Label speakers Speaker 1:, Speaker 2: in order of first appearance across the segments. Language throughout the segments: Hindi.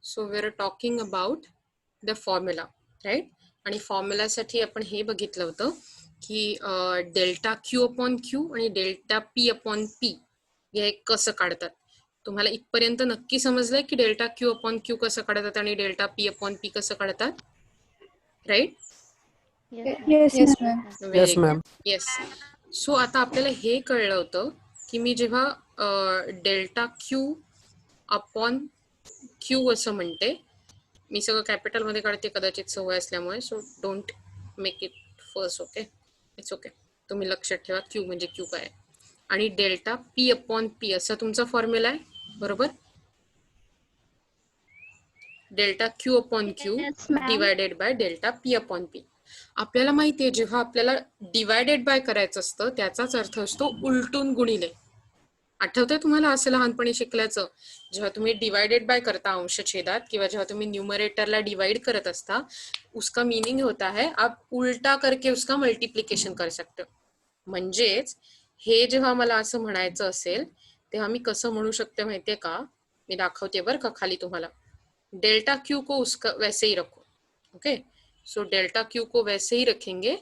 Speaker 1: So we are talking about the formula, right. आणि फॉर्म्युलासाठी आपण हे बघितलं होतं की डेल्टा क्यू अपॉन क्यू आणि डेल्टा पी अपॉन पी हे कसं काढतात. तुम्हाला इथपर्यंत नक्की समजलंय की डेल्टा क्यू अपॉन क्यू कसं काढतात आणि डेल्टा पी अपॉन पी कसं काढतात, right?
Speaker 2: Yes, ma'am.
Speaker 1: Very good. Yes. So आता आपल्याला हे कळलं होतं की मी जेव्हा डेल्टा क्यू अपॉन क्यू असं म्हणते, मी सगळं कॅपिटल मध्ये काढते कदाचित सवय असल्यामुळे, so don't make it first. Okay, it's okay. तुम्ही लक्षात ठेवा क्यू म्हणजे क्यू काय आहे. आणि डेल्टा पी अपॉन पी असा तुमचा फॉर्म्युला आहे, बरोबर. Delta Q upon Q divided by delta P upon P. आपल्याला माहितीये जेव्हा आपल्याला डिवायडेड बाय करायचं असतं त्याचाच अर्थ असतो उलटून गुणिले. आठवतंय तुम्हाला असं लहानपणी शिकल्याचं, जेव्हा तुम्ही डिवाइडेड बाय करता अंशछेदात किंवा जेव्हा तुम्ही न्यूमरेटरला डिवाइड करत असता, उसका मीनिंग होता है आप उल्टा करके उसका मल्टिप्लिकेशन कर सकते हो. म्हणजेच हे जेव्हा मला असं म्हणायचं असेल तेव्हा मी कसं म्हणू शकते माहितीये का, मी दाखवते बरं का खाली तुम्हाला. डेल्टा क्यू को उसका वैसे ही रखो. ओके, सो डेल्टा क्यू को वैसे ही रखेंगे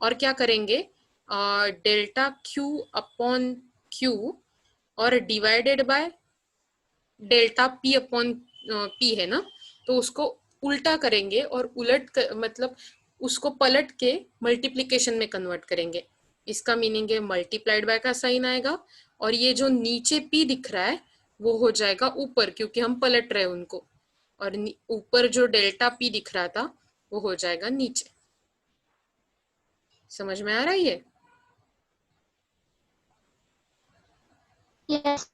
Speaker 1: और क्या करेंगे, डेल्टा क्यू अपॉन क्यू और divided by delta P upon P है ना, तो उसको उल्टा करेंगे और मतलब उसको पलट के मल्टीप्लिकेशन में कन्वर्ट करेंगे. इसका मीनिंग है मल्टीप्लाइड बाय का साइन आएगा और ये जो नीचे पी दिख रहा है वो हो जाएगा ऊपर, क्योंकि हम पलट रहे हैं उनको, और ऊपर जो डेल्टा पी दिख रहा था वो हो जाएगा नीचे. समझ में आ रहा है ये?
Speaker 2: Yes,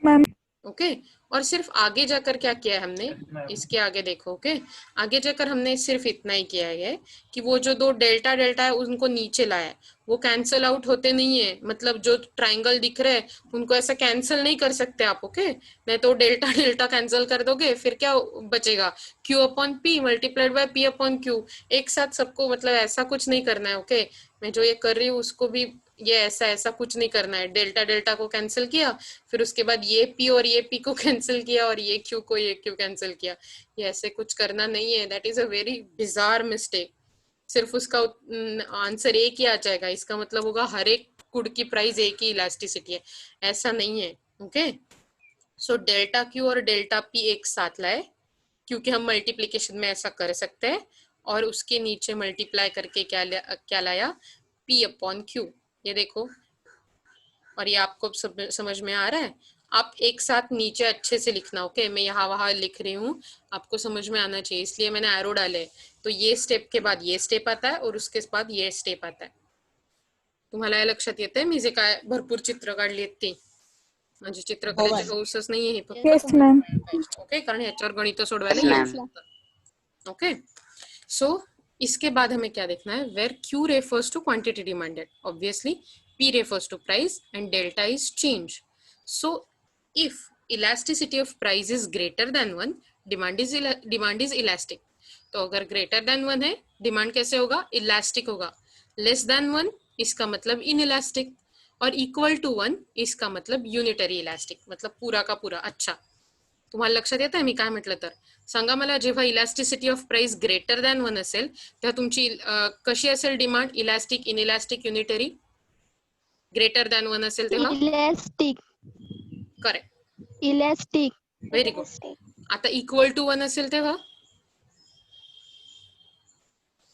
Speaker 3: ma'am.
Speaker 1: ओके. और सिर्फ आगे जाकर क्या किया है हमने, इसके आगे देखो. ओके, आगे जाकर हमने सिर्फ इतना ही किया है कि वो जो दो डेल्टा डेल्टा है उनको नीचे लाया है. वो कैंसल आउट होते नहीं है, मतलब जो ट्राइंगल दिख रहे हैं उनको ऐसा कैंसिल नहीं कर सकते आप. ओके, नहीं तो डेल्टा डेल्टा कैंसिल कर दोगे, फिर क्या बचेगा, Q upon P multiplied by P upon Q. एक साथ सबको, मतलब ऐसा कुछ नहीं करना है. ओके, मैं जो ये कर रही हूँ उसको भी ये ऐसा कुछ नहीं करना है. डेल्टा डेल्टा को कैंसिल किया, फिर उसके बाद ये पी और ये पी को कैंसिल किया और ये क्यू को ये क्यू कैंसिल किया. ये ऐसे कुछ करना नहीं है. That is a very bizarre mistake. सिर्फ उसका आंसर एक ही आ जाएगा, इसका मतलब होगा हर एक गुड की प्राइस एक ही इलास्टिसिटी है. ऐसा नहीं है. ओके, सो डेल्टा क्यू और डेल्टा पी एक साथ लाए क्योंकि हम मल्टीप्लीकेशन में ऐसा कर सकते हैं, और उसके नीचे मल्टीप्लाई करके क्या लाया, पी अपॉन क्यू. ये देखो, और ये आपको समझ में आ रहा है. आप एक साथ नीचे अच्छे से लिखना. ओके, मैं यहाँ वहां लिख रही हूँ, आपको समझ में आना चाहिए, इसलिए मैंने एरो डाले. तो ये स्टेप के बाद ये स्टेप आता है और उसके बाद ये स्टेप आता है. तुम्हाला हे लक्षात येतंय मी जे काय भरपूर चित्र काढली आहेत ती, म्हणजे चित्रकलेची हौसच नाहीये हे फक्त.
Speaker 3: Yes, ma'am.
Speaker 1: ओके, कारण ह्याच्यावर गणित सोडवायला येऊ शकतात. ओके, सो इसके बाद हमें क्या देखना है, where Q refers to quantity demanded, obviously P refers to price and delta is change. So if elasticity of price is greater than 1, demand is elastic. तो अगर greater than 1 है, demand कैसे होगा, elastic होगा. Less than 1 इसका मतलब inelastic, और equal to 1 इसका मतलब unitary elastic, मतलब पूरा का पूरा. अच्छा, तुम्हाला लक्षात येत आहे मी काय म्हटलं तर. सांगा मला, जेव्हा elasticity of price greater than 1 असेल तेव्हा तुमची कशी असेल demand, elastic, inelastic, unitary? Greater than 1 असेल तेव्हा
Speaker 2: elastic.
Speaker 1: Correct,
Speaker 2: Elastic.
Speaker 1: Very good. आता इक्वल टू 1 असेल तेव्हा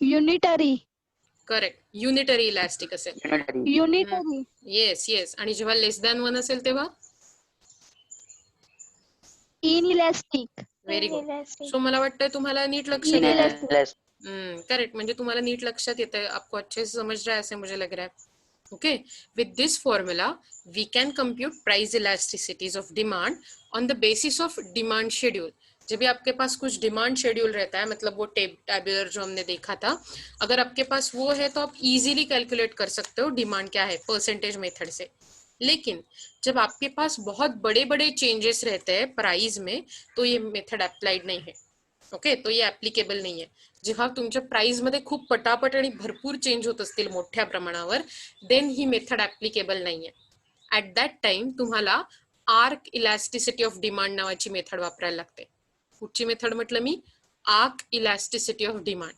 Speaker 2: Unitary.
Speaker 1: करेक्ट, युनिटरी इलास्टिक असेल.
Speaker 2: Unitary.
Speaker 1: Yes yes. आणि जेव्हा लेस दॅन 1 असेल तेव्हा
Speaker 2: Inelastic.
Speaker 1: Very good. सो मला वाटतं तुम्हाला नीट लक्षात येत. करेक्ट, म्हणजे तुम्हाला नीट लक्षात येत है, आपको अच्छे से समझ रहा है ऐसे मुझे लग रहा है. Okay, with this formula we can compute price elasticities of demand on the basis of demand schedule. जब भी आपके पास कुछ डिमांड शेड्यूल रहता है, मतलब वो टेबुलर जो हमने देखा था, अगर आपके पास वो है तो आप इजीली कैलकुलेट कर सकते हो डिमांड क्या है परसेंटेज मेथड से. लेकिन जब आपके पास बहुत बड़े बड़े चेंजेस रहते हैं प्राइस में, तो ये मेथड अप्लाइड नहीं है. ओके, तो ये ऍप्लिकेबल नाहीये. जेव्हा तुमच्या प्राइस मध्ये खूप पटापट आणि भरपूर चेंज होत असतील मोठ्या प्रमाणावर, देन ही मेथड ऍप्लिकेबल नाहीये. ऍट दॅट टाइम तुम्हाला आर्क इलास्टिसिटी ऑफ डिमांड नावाची मेथड वापरायला लागते. कुठची मेथड म्हटलं मी? Arc elasticity of demand.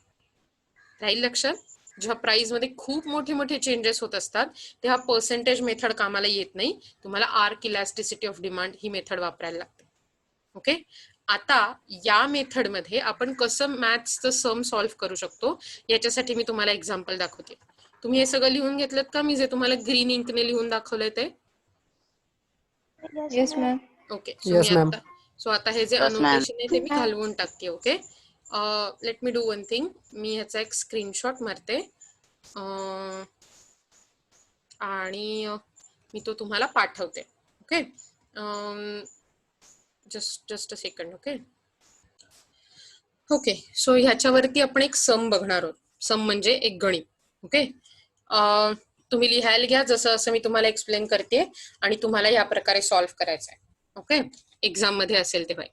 Speaker 1: राहील लक्षात? जेव्हा प्राइस मध्ये खूप मोठे मोठे चेंजेस होत असतात तेव्हा पर्सेंटेज मेथड कामाला येत नाही, तुम्हाला arc elasticity of demand he method वापरायला लागते. ओके, आता या मेथड मध्ये आपण कसं मॅथ्सचं सम सॉल्व्ह करू शकतो याच्यासाठी मी तुम्हाला एक्झाम्पल दाखवते. तुम्ही हे सगळं लिहून घेतलं का? मी जे तुम्हाला ग्रीन इंकने लिहून दाखवलंय ते?
Speaker 3: Yes, ma'am.
Speaker 1: Okay,
Speaker 4: Yes, ma'am.
Speaker 1: आता हे जे
Speaker 5: Yes, ma'am.
Speaker 1: अनोटेशन आहे ते मी घालवून टाकते. Okay, let me do one thing. मी ह्याचा एक स्क्रीनशॉट मारते आणि मी तो तुम्हाला पाठवते. Okay, just a second. Okay, so ह्याच्यावरती आपण एक सम बघणार आहोत. सम म्हणजे एक गणित. ओके, तुम्ही लिहायला घ्या जसं असं मी तुम्हाला एक्सप्लेन करते आणि तुम्हाला या प्रकारे सॉल्व्ह करायचं आहे. ओके, एक्झाम मध्ये असेल तेव्हा.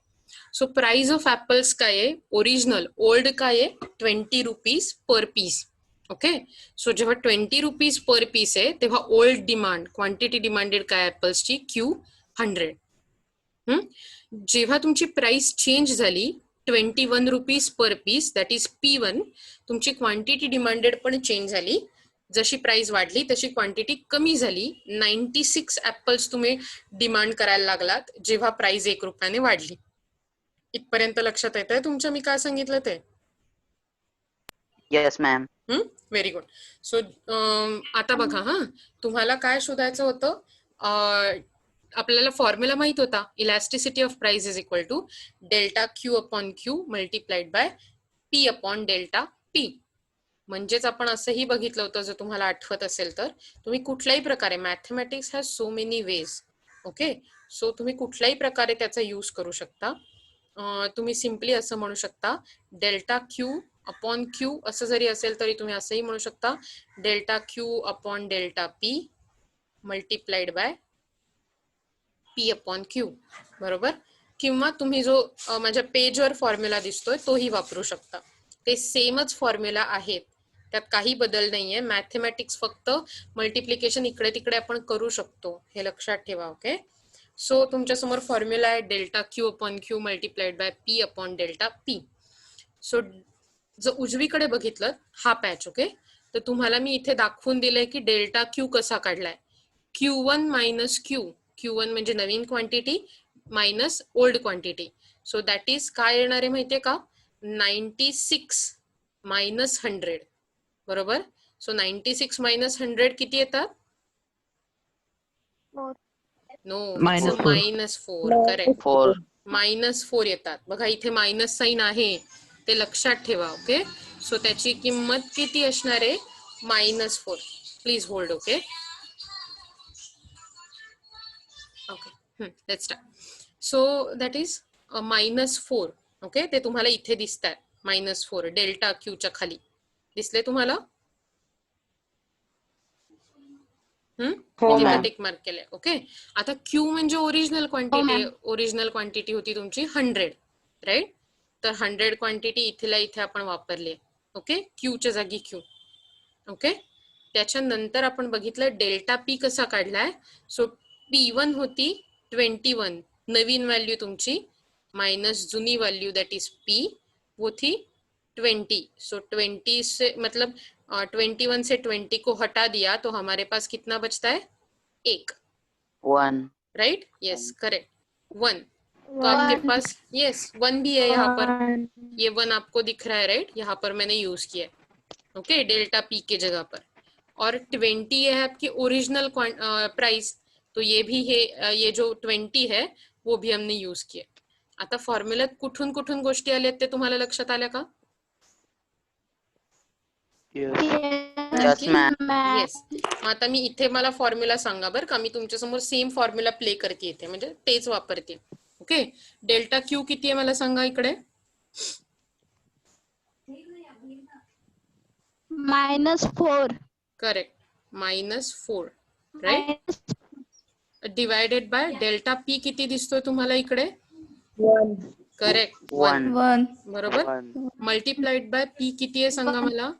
Speaker 1: सो प्राइस ऑफ ऍपल्स काय आहे? ओरिजिनल ओल्ड काय आहे? 20 रुपीज पर पीस. ओके, सो जेव्हा 20 रुपीज पर पीस आहे तेव्हा ओल्ड डिमांड क्वांटिटी डिमांडेड काय ऍपल्सची? Q100. जेव्हा तुमची प्राइस चेंज झाली 21 rupees per piece, that is P1, तुमची क्वांटिटी डिमांडेड पण चेंज झाली. जशी प्राइस वाढली तशी क्वांटिटी कमी झाली. 96 ऍपल्स तुम्ही डिमांड करायला लागलात जेव्हा प्राइस 1 रुपयाने वाढली. इथपर्यंत लक्षात येत आहे तुमच्या मी काय सांगितलं ते?
Speaker 5: Yes, ma'am.
Speaker 1: Very good. सो आता बघा, तुम्हाला काय शोधायचं होतं? आपल्याला फॉर्म्युला माहित होता, elasticity of price is equal to delta Q upon Q multiplied by P upon delta P. म्हणजेच आपण असंही बघितलं होतं, जर तुम्हाला आठवत असेल तर, तुम्ही कुठल्याही प्रकारे, mathematics has so many ways. Okay, so तुम्ही कुठल्याही प्रकारे त्याचा यूज करू शकता. तुम्ही सिम्पली असं म्हणू शकता डेल्टा Q अपॉन Q, असं जरी असेल तरी तुम्ही असंही म्हणू शकता delta Q upon delta P multiplied by P upon Q. बरोबर? किंवा तुम्ही जो माझ्या पेजवर फॉर्म्युला दिसतोय तोही वापरू शकता. ते सेमच फॉर्म्युला आहेत, त्यात काही बदल नाहीये. मॅथमॅटिक्स फक्त मल्टिप्लिकेशन इकडे तिकडे आपण करू शकतो, हे लक्षात ठेवा. ओके, सो तुमच्या समोर फॉर्म्युला आहे delta Q upon Q multiplied by P upon delta P. सो जर उजवीकडे बघितलं हा पॅच, ओके, तर तुम्हाला मी इथे दाखवून दिलंय की डेल्टा Q कसा काढलाय. Q1 मायनस Q1 म्हणजे नवीन quantity minus old quantity. So that is काय येणार आहे माहितीये का? 96 मायनस 100. बरोबर? सो 96 मायनस 100 किती येतात? नो, -4. करेक्ट,
Speaker 5: 4.
Speaker 1: -4 येतात. बघा इथे मायनस साइन आहे, ते लक्षात ठेवा. ओके, सो त्याची किंमत किती असणार आहे? -4. Please hold. Okay, let's start. So that is -4. Okay, ते तुम्हाला इथे दिसतात -4 डेल्टा Qच्या खाली दिसले तुम्हाला? टिक मार्क केलंय. ओके, आता Q म्हणजे ओरिजिनल क्वांटिटी. ओरिजिनल क्वांटिटी होती तुमची 100, राईट? तर 100 क्वांटिटी इथेला इथे आपण वापरली. ओके, Qच्या जागी Q. ओके, त्याच्यानंतर आपण बघितलं डेल्टा P कसा काढलाय. सो P1 होती 21, नवीन व्हॅल्यू तुमची, माइनस जुनी व्हॅल्यू दॅट इज P, वो थी 20. सो 20 से मतलब 21 से 20 को हटा दिया तो हमारे पास कितना बचता है?
Speaker 5: 1.
Speaker 1: राइट? Yes, correct, 1. तो आपके पास यस 1 भी है यहाँ पर, ये 1 आपको दिख रहा है, राइट? यहाँ पर मैंने यूज किया है. ओके, डेल्टा P के जगह पर. और 20 है आपकी ओरिजिनल प्राइस, तो ये भी है, ये जो 20 है वो भी हमने यूज किया. आता फॉर्म्युल्यात कुठून कुठून गोष्टी आल्यात ते तुम्हाला लक्षात आल्या का?
Speaker 5: Yes, ma'am.
Speaker 1: येस. आता मी इथे मला फॉर्म्युला सांगा बरं का, मी तुमच्या समोर सेम फॉर्म्युला प्ले करते इथे, म्हणजे तेच वापरते. ओके, डेल्टा Q किती आहे मला सांगा इकडे?
Speaker 2: -4.
Speaker 1: Correct, -4, right? Divided by delta P किती दिसतोय तुम्हाला इकडे?
Speaker 3: 1.
Speaker 1: करेक्ट,
Speaker 5: 1.
Speaker 3: 1.
Speaker 1: बरोबर. मल्टिप्लाइड बाय P किती आहे सांगा मला?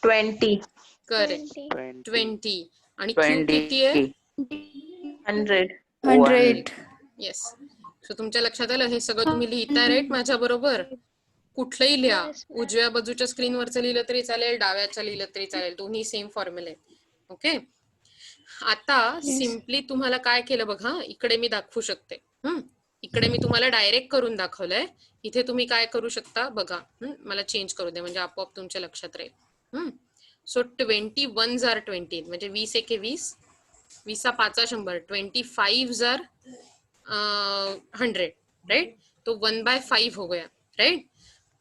Speaker 3: 20.
Speaker 1: करेक्ट, 20. आणि Q
Speaker 5: 20.
Speaker 1: किती आहे?
Speaker 3: 100.
Speaker 5: 1.
Speaker 1: येस. सो तुमच्या लक्षात आलं हे सगळं तुम्ही लिहिताय राईट माझ्या बरोबर? कुठलंही लिहा, उजव्या बाजूच्या स्क्रीनवरचं लिहिलं तरी चालेल, डाव्याच्या लिहिलं तरी चालेल, दोन्ही सेम फॉर्म्युले आहेत. ओके, आता सिम्पली तुम्हाला काय केलं बघा, इकडे मी दाखवू शकते. इकडे मी तुम्हाला डायरेक्ट करून दाखवलंय, इथे तुम्ही काय करू शकता बघा. मला चेंज करू दे म्हणजे आपोआप तुमच्या लक्षात राहील. सो 21 जार 20 म्हणजे 20 एके 20, 20 5 100, 25 जार 100 राइट. तो 1/5 हो गया राइट.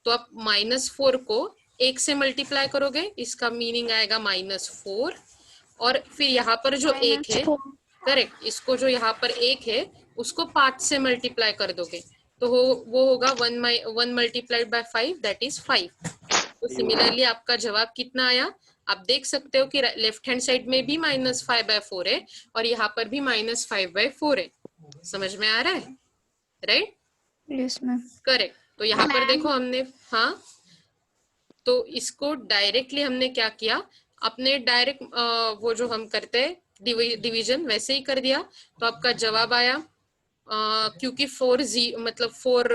Speaker 1: तो आप -4 को 1 से मल्टीप्लाई करोगे, इसका मीनिंग आएगा -4, और फिर यहाँ पर जो 1 है करेक्ट, इसको जो यहाँ पर 1 है उसको 5 से मल्टीप्लाई कर दोगे तो वो होगा 1 मल्टीप्लाइड बाय 5 दैट इज 5. तो सिमिलरली आपका जवाब कितना आया आप देख सकते हो कि लेफ्ट हैंड साइड में भी -5/4 है और यहाँ पर भी -5/4 है. समझ में आ रहा है राइट?
Speaker 2: Yes ma'am.
Speaker 1: करेक्ट. तो यहाँ पर देखो हमने, हाँ, तो इसको डायरेक्टली हमने क्या किया, अपने डायरेक्ट वो जो हम करते हैं डिवीजन वैसे ही कर दिया. तो आपका जवाब आया क्योंकि 4 मतलब 4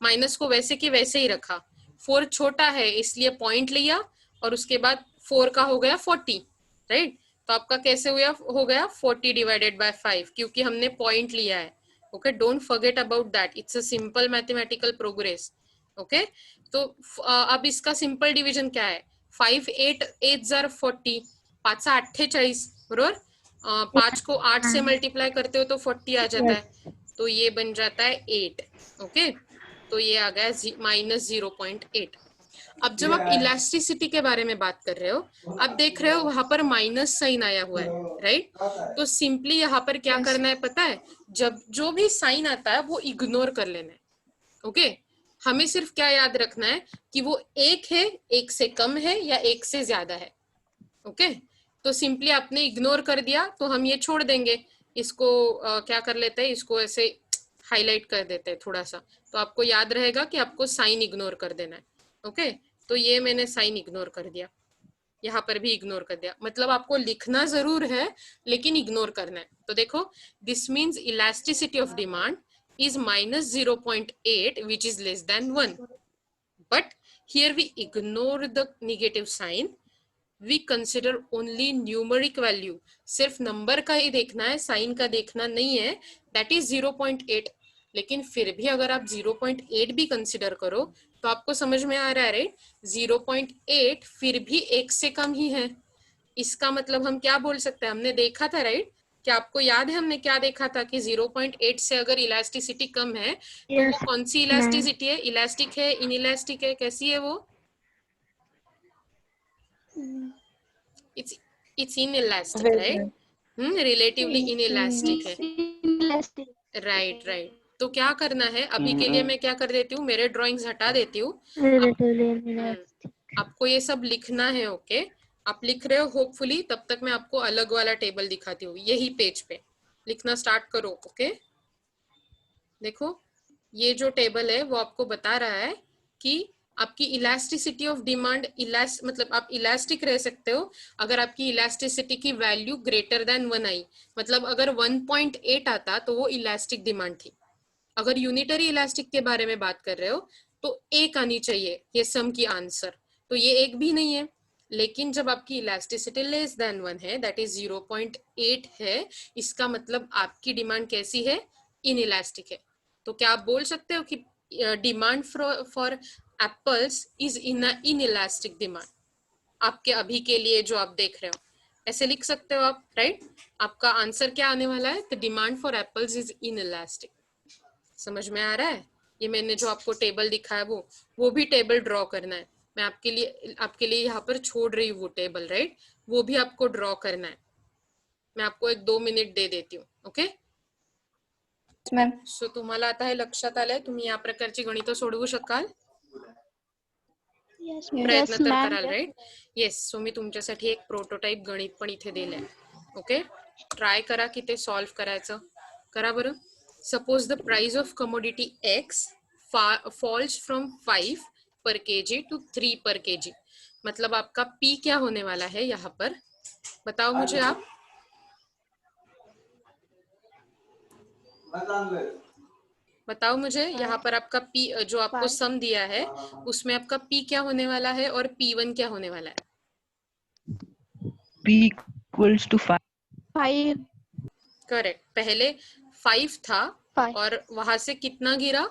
Speaker 1: माइनस को वैसे की वैसे ही रखा. 4 छोटा है इसलिए पॉइंट लिया और उसके बाद 4 का हो गया 40 राइट. तो आपका कैसे हो गया 40 डिवाइडेड बाय 5 क्योंकि हमने पॉइंट लिया है. Okay, don't forget about that, it's a simple mathematical progress. Okay, तो अब इसका सिंपल डिवीजन क्या है, 5 8 जार 40, 5 48 बरोबर. 5 को 8 से मल्टीप्लाई करते हो तो 40 आ जाता है, तो ये बन जाता है 8. ओके, तो ये आ गया -0.8. अब जब आप इलास्टिसिटी के बारे में बात कर रहे हो, आप देख रहे हो वहां पर माइनस साइन आया हुआ है राइट. तो सिंपली यहाँ पर क्या करना है पता है, जब जो भी साइन आता है वो इग्नोर कर लेना है. ओके, हमें सिर्फ क्या याद रखना है कि वो 1 है, 1 से कम है या 1 से ज्यादा है. ओके, तो सिंपली आपने इग्नोर कर दिया तो हम ये छोड़ देंगे, इसको क्या कर लेते हैं, इसको ऐसे हाईलाइट कर देते हैं थोड़ा सा, तो आपको याद रहेगा कि आपको साइन इग्नोर कर देना है. ओके, तो ये मैंने साइन इग्नोर कर दिया, यहाँ पर भी इग्नोर कर दिया, मतलब आपको लिखना जरूर है लेकिन इग्नोर करना है. तो देखो, this means elasticity of demand is -0.8 which is less than 1, but here we ignore the negative sign, we consider only numeric value. सिर्फ नंबर का ही देखना है, साइन का देखना नहीं है, that is 0.8. लेकिन फिर भी अगर आप 0.8 भी कंसिडर करो तो आपको समझ में आ रहा है राइट, 0.8 फिर भी 1 से कम ही है. इसका मतलब हम क्या बोल सकते हैं, हमने देखा था राइट, क्या आपको याद है हमने क्या देखा था कि 0.8 से अगर इलास्टिसिटी कम है तो वो कौन सी इलास्टिसिटी है, इलास्टिक है, इनइलास्टिक है, कैसी है वो? It's inelastic right. Relatively inelastic है राइट राइट. तो क्या करना है अभी के लिए, मैं क्या कर देती हूँ, मेरे ड्राइंग्स हटा देती हूँ, आपको ये सब लिखना है. ओके, आप लिख रहे हो होपफुली, तब तक मैं आपको अलग वाला टेबल दिखाती हूँ. यही पेज पे लिखना स्टार्ट करो. ओके, देखो ये जो टेबल है वो आपको बता रहा है कि आपकी इलास्टिसिटी ऑफ डिमांड, मतलब आप इलास्टिक रह सकते हो अगर आपकी इलास्टिसिटी की वैल्यू ग्रेटर देन 1 आई, मतलब अगर 1.8 आता तो वो इलास्टिक डिमांड थी. अगर यूनिटरी इलास्टिक के बारे में बात कर रहे हो तो 1 आनी चाहिए ये सम की आंसर, तो ये 1 भी नहीं है. लेकिन जब आपकी इलास्टिसिटी लेस देन 1 है, दैट इज 0.8 है, इसका मतलब आपकी डिमांड कैसी है, इनइलास्टिक है. तो क्या आप बोल सकते हो कि demand for apples is inelastic demand, आपके अभी के लिए जो आप देख रहे हो ऐसे लिख सकते हो आप राइट. आपका आंसर क्या आने वाला है, the demand for apples is inelastic. समझ में आ रहा है? ये मैंने जो आपको टेबल दिखाया वो भी टेबल ड्रॉ करना है. मैं आपके लिए यहाँ पर छोड़ रही हूँ वो टेबल राइट, वो भी आपको ड्रॉ करना है. मैं आपको 1-2 मिनिट दे देती हूँ. Okay
Speaker 3: ma'am.
Speaker 1: सो तुम्हाला आता हे लक्षात आलंय, तुम्ही या प्रकारची गणितं सोडवू शकाल, प्रयत्न तर कराल राइट. येस, सो मी तुमच्यासाठी एक प्रोटोटाइप गणित पण इथे दिलंय. ओके, ट्राय करा की ते सॉल्व करायचं. करा बरं. Suppose the price of commodity x falls from 5 पर केजी टू 3 पर केजी, मतलब आपका पी क्या होने वाला है यहाँ पर, बताओ मुझे आप. बताओ मुझे, यहाँ पर आपका P जो आपको सम दिया है उसमें आपका P क्या होने वाला है और P1 क्या होने वाला है?
Speaker 4: P equals to 5.
Speaker 2: 5.
Speaker 1: करेक्ट, पहले 5 था
Speaker 2: 5.
Speaker 1: और वहां से कितना गिरा?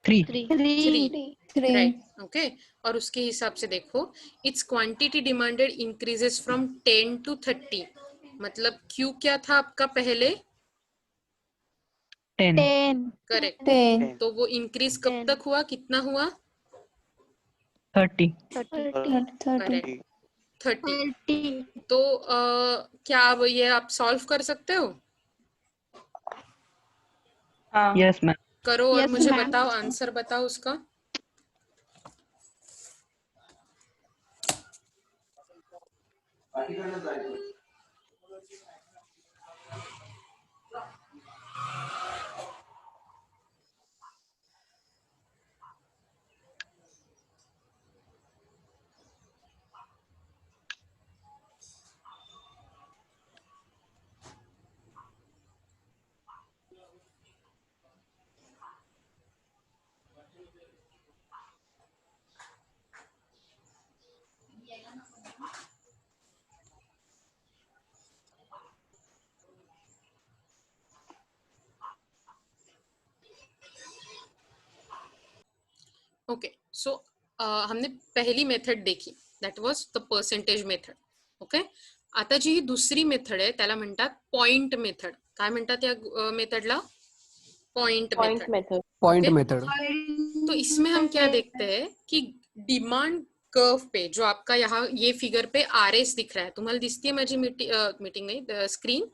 Speaker 4: 3.
Speaker 2: 3.
Speaker 1: Right, okay. और उसके हिसाब से देखो, it's quantity demanded increases from 10 to 30, मतलब Q क्या था आपका पहले?
Speaker 4: 10.
Speaker 2: 10.
Speaker 1: करेक्ट,
Speaker 3: 10.
Speaker 1: तो वो इंक्रीज कब
Speaker 2: 10.
Speaker 1: तक हुआ, कितना हुआ?
Speaker 4: 30.
Speaker 2: 30.
Speaker 3: 30.
Speaker 1: करेक्ट, 30।
Speaker 2: 30.
Speaker 1: तो क्या अब ये आप सॉल्व कर सकते हो?
Speaker 4: Yes, ma'am.
Speaker 1: करो और
Speaker 2: Yes,
Speaker 1: मुझे
Speaker 2: ma'am.
Speaker 1: बताओ, आंसर बताओ उसका। ओके, सो हमने पहिली मेथड देखी, that was the percentage method. Okay, आता जी ही दुसरी मेथड आहे त्याला म्हणतात पॉइंट मेथड. काय म्हणतात या मेथडला? Point method.
Speaker 6: Point
Speaker 1: Okay.
Speaker 6: Method.
Speaker 1: तो इसमें हम क्या देखते हैं कि डिमांड कर्व पे जो आपका यहाँ ये फिगर पे RS दिख रहा है, तुम्हाला दिसती है माझी मीटिंग नहीं screen,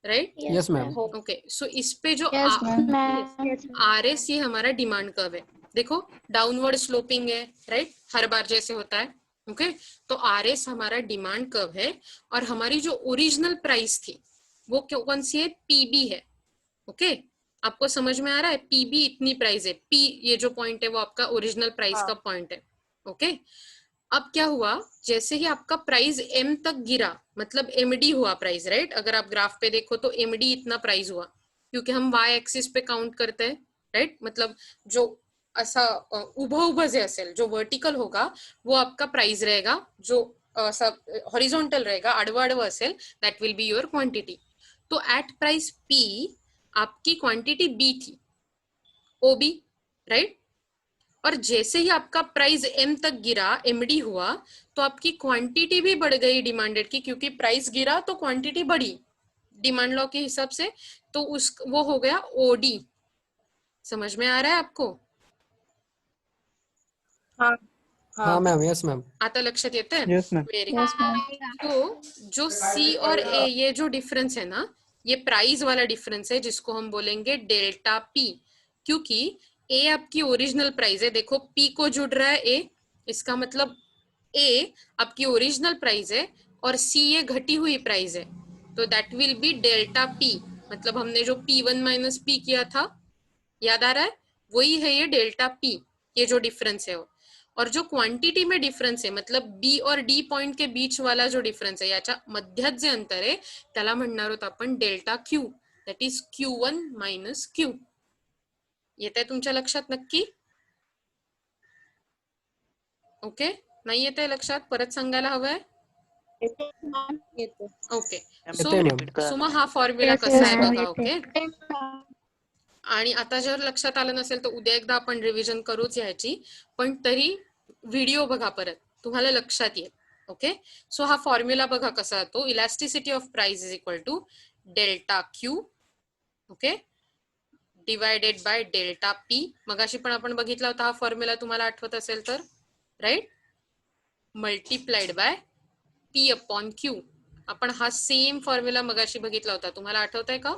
Speaker 1: right?
Speaker 6: Yes ma'am.
Speaker 1: Okay, so इस पे जो
Speaker 2: Yes, ma'am.
Speaker 1: RS ये हमारा डिमांड कर्व है. देखो डाउनवर्ड स्लोपिंग है, राइट, हर बार जैसे होता है. ओके, तो RS हमारा डिमांड कर्व है और हमारी जो ओरिजिनल प्राइस थी वो कौन सी है? PB है. ओके, आपको समझ में आ रहा है? PB इतनी प्राइस है, P ये जो पॉइंट है वो आपका ओरिजिनल प्राइस का पॉइंट है. ओके, अब क्या हुआ, जैसे ही आपका प्राइस M तक गिरा, मतलब MD हुआ प्राइस, राइट? अगर आप ग्राफ पे देखो तो MD इतना प्राइस हुआ, क्योंकि हम Y एक्सिस पे काउंट करते हैं, राइट? मतलब जो असा उभं जे असेल, जो वर्टिकल होगा वो आपका प्राइस रहेगा, जो असा हॉरिझॉन्टल रहेगा, आडवा असेल, that will be your quantity. तो एट प्राइस P आपकी क्वांटिटी B थी, OB, राइट? और जैसे ही आपका प्राइस M तक गिरा, MD हुआ, तो आपकी क्वांटिटी भी बढ़ गई डिमांडेड की, क्योंकि प्राइस गिरा तो क्वांटिटी बढ़ी डिमांड लॉ के हिसाब से, तो वो हो गया OD. समझ में आ रहा है आपको?
Speaker 6: हाँ मैम. Yes ma'am.
Speaker 1: आता लक्षात येतंय?
Speaker 4: Yes, ma'am.
Speaker 1: Very
Speaker 3: Yes, ma'am.
Speaker 1: तो जो C और A ये जो डिफरेंस है ना, ये प्राइस वाला डिफरेंस है जिसको हम बोलेंगे डेल्टा P, क्योंकि A आपकी ओरिजिनल प्राइस है. देखो P को जुड़ रहा है A, इसका मतलब A आपकी ओरिजिनल प्राइस है और C ये घटी हुई प्राइस है, तो that will be delta P. मतलब हमने जो P1 माइनस P किया था, याद आ रहा है? वही है ये डेल्टा P, ये जो डिफरेंस है वो. और जो क्वांटिटी में डिफरन्स आहे, मतलब B और D पॉइंट के बीच वाला जो डिफरन्स आहे, याच्या मध्यात जे अंतर आहे त्याला म्हणणार आहोत आपण delta Q, that is Q1 minus Q. येत आहे तुमच्या लक्षात नक्की? ओके, नाही येत आहे लक्षात? परत सांगायला हवंय? ओके, सो मग हा फॉर्म्युला कसा आहे बघा. ओके, आणि आता जर लक्षात आलं नसेल तर उद्या एकदा आपण रिव्हिजन करूच याची, पण तरी व्हिडिओ बघा परत, तुम्हाला लक्षात येईल. ओके, सो हा फॉर्म्युला बघा कसा तो, elasticity of price is equal to delta Q, okay, divided by delta P. मगाशी पण आपण बघितला होता हा फॉर्म्युला, तुम्हाला आठवत असेल तर, right, multiplied by P upon Q. आपण हा सेम फॉर्म्युला मगाशी बघितला होता, तुम्हाला आठवत आहे का?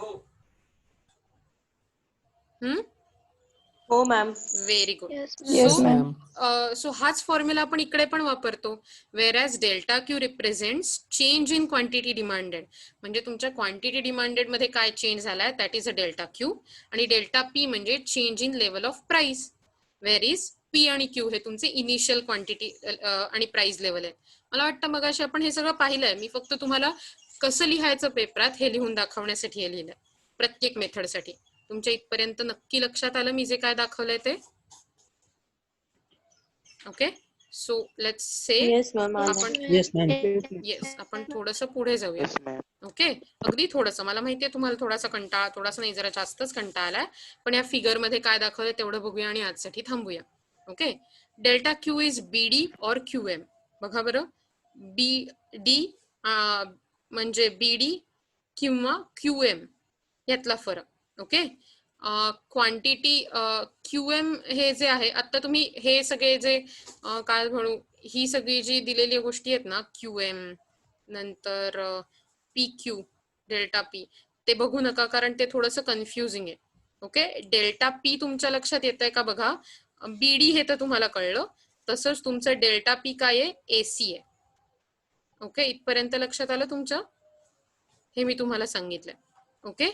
Speaker 7: हो ma'am.
Speaker 1: Very good.
Speaker 3: Yes, ma'am.
Speaker 1: So हाच फॉर्म्युला आपण इकडे पण वापरतो, whereas delta Q represents change in quantity demanded. म्हणजे तुमच्या क्वांटिटी डिमांडेड मध्ये काय चेंज झालाय, that is a delta Q. आणि डेल्टा P म्हणजे change in level of price, where is P आणि Q हे तुमचे इनिशियल क्वांटिटी आणि प्राइस लेवल आहे. मला वाटतं मगाशी आपण हे सगळं पाहिलंय, मी फक्त तुम्हाला कसं लिहायचं पेपरात हे लिहून दाखवण्यासाठी हे लिहिलंय प्रत्येक मेथडसाठी. तुमच्या इथपर्यंत नक्की लक्षात आलं मी जे काय दाखवलंय ते? Okay, so let's say
Speaker 7: Yes, ma'am.
Speaker 1: आपण
Speaker 6: Yes, ma'am.
Speaker 1: येस आपण थोडंसं पुढे जाऊया.
Speaker 5: Yes, ma'am.
Speaker 1: ओके, अगदी थोडंसं. मला माहितीये तुम्हाला थोडासा कंटाळा, थोडासा नाही जरा जास्तच कंटाळा आलाय, पण या फिगर मध्ये काय दाखवलंय तेवढं बघूया आणि आजसाठी थांबूया. Okay, delta Q is BD और क्यू एम. बघा बरं, बीडी म्हणजे बीडी किंवा क्यू एम यातला फरक. ओके, क्वांटिटी क्यू एम हे जे आहे, आता तुम्ही हे सगळे जे काय म्हणू, ही सगळी जी दिलेली गोष्टी आहेत ना, क्यू एम नंतर पी क्यू डेल्टा पी, ते बघू नका कारण ते थोडंसं कन्फ्युजिंग आहे. ओके, डेल्टा पी तुमच्या लक्षात येत आहे का बघा. बीडी हे तर तुम्हाला कळलं, तसंच तुमचं डेल्टा पी काय आहे, एसी आहे. ओके, इथपर्यंत लक्षात आलं तुमच्या? हे मी तुम्हाला सांगितलंय. ओके,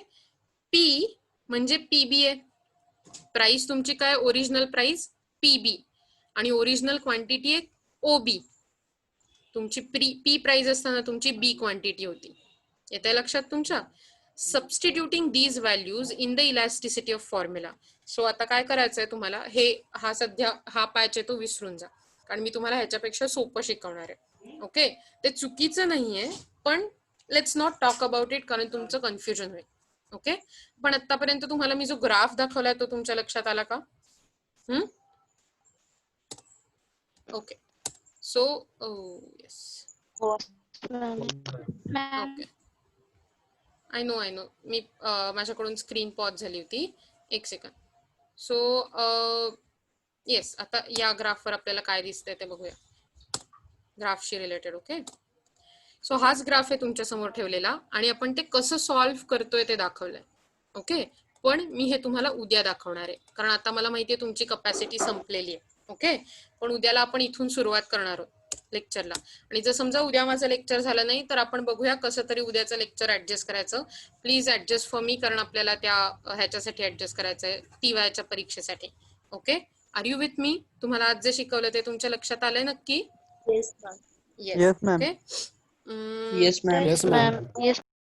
Speaker 1: पी म्हणजे पीबी आहे, प्राइस तुमची काय, ओरिजिनल प्राइस पीबी, आणि ओरिजिनल क्वांटिटी आहे ओबी. तुमची पी प्राइस असताना तुमची बी क्वांटिटी होती. येते लक्षात तुमच्या? Substituting these values in the elasticity of formula. So आता काय करायचंय तुम्हाला, हा सध्या हा पॅच आहे तो विसरून जा, कारण मी तुम्हाला ह्याच्यापेक्षा सोपं शिकवणार आहे. ओके, ते चुकीचं नाहीये, पण let's not talk about it कारण तुमचं कन्फ्युजन होईल. ओके, पण आतापर्यंत तुम्हाला मी जो ग्राफ दाखवलाय तो तुमच्या लक्षात आला का? Okay, so yes, okay, I know मी माझ्याकडून स्क्रीन पॉज झाली होती, एक सेकंड. सो येस, आता या ग्राफवर आपल्याला काय दिसतंय ते बघूया, ग्राफशी रिलेटेड. ओके, सो हाच ग्राफ आहे तुमच्या समोर ठेवलेला आणि आपण ते कसं सॉल्व्ह करतोय ते दाखवलंय. ओके, पण मी हे तुम्हाला उद्या दाखवणार आहे कारण आता मला माहितीये तुमची कपॅसिटी संपलेली आहे. ओके, पण उद्याला आपण इथून सुरुवात करणार आहोत लेक्चरला, आणि जर समजा उद्या माझं लेक्चर झालं नाही तर आपण बघूया कसं तरी उद्याचं लेक्चर ऍडजस्ट करायचं. प्लीज ऍडजस्ट फॉर मी, कारण आपल्याला त्या ह्याच्यासाठी ऍडजस्ट करायचंय, TYच्या परीक्षेसाठी. Okay, are you with me? तुम्हाला आज जे शिकवलं ते तुमच्या लक्षात आलंय नक्की?
Speaker 7: Yes, ma'am.
Speaker 6: Yes, ma'am.
Speaker 1: Okay,
Speaker 6: Yes, ma'am.
Speaker 2: Yes, ma'am. Yes,